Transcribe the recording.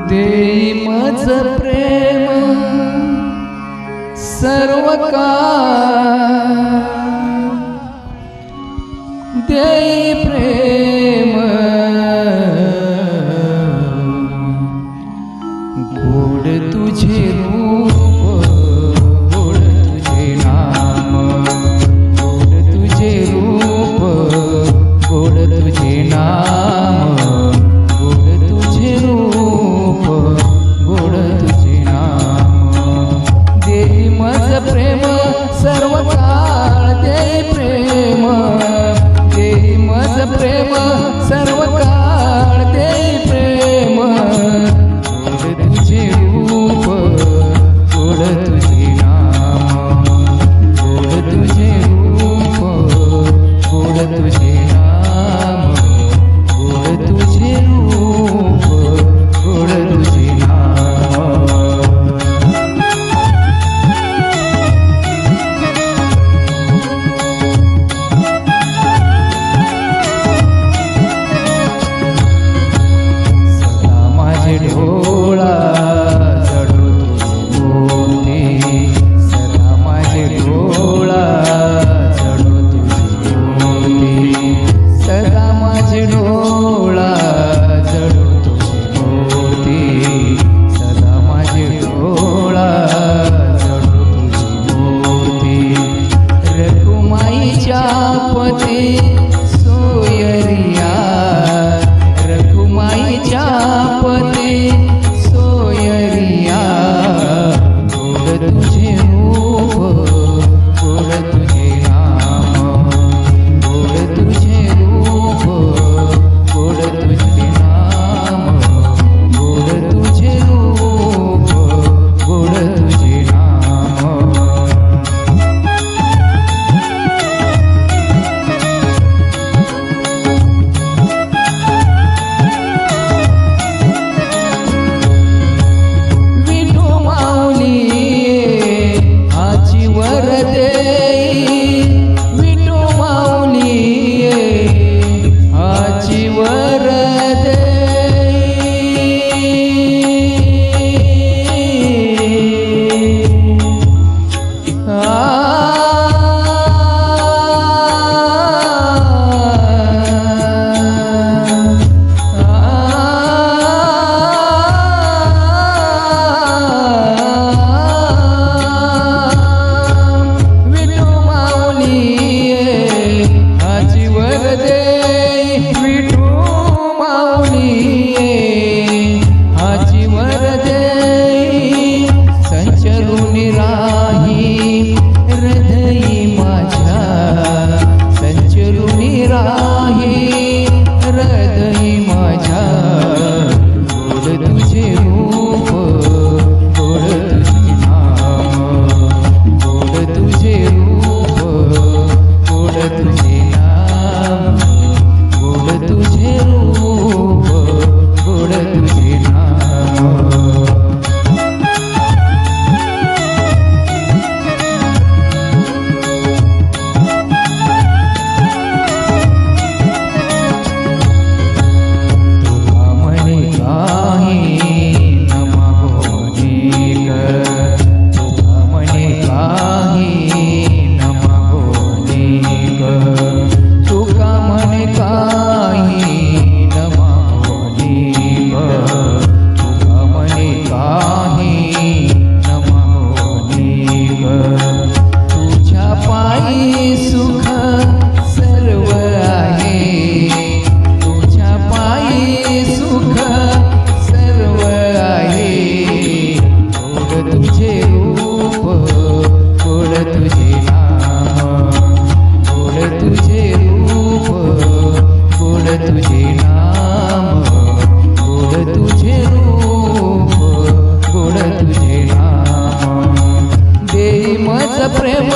देई मज प्रेम सर्व देई प्रेम गोड तुझे रूप गोड तुझे नाम गोड तुझे रूप गोड तुझे नाम गोड तुझे रूप गोड तुझे नाम देई मज प्रेम सर्व काळ देई प्रेम देई मज प्रेम सर्व काळ देई प्रेम गोड तुझे रूप गोड तुझे नाम गोड तुझे रूप गोड तुझे नाम गोड तुझे रूप गोड तुझे नाम डोळा चढो तुझे मोती सदा माझे डोळा चढो तुझे मोती सदा माझे डोळा चढो तुझे मोती सदा माझे डोळा चढो तुझे मोती रखुमाईच्या पती सोयरिया रखुमाईच्या पती सोयरिया गोड तुझे रूप गोड तुझे नाम गोड तुझे रूप गोड तुझे नाम गोड तुझे रूप गोड तुझे नाम प्रेम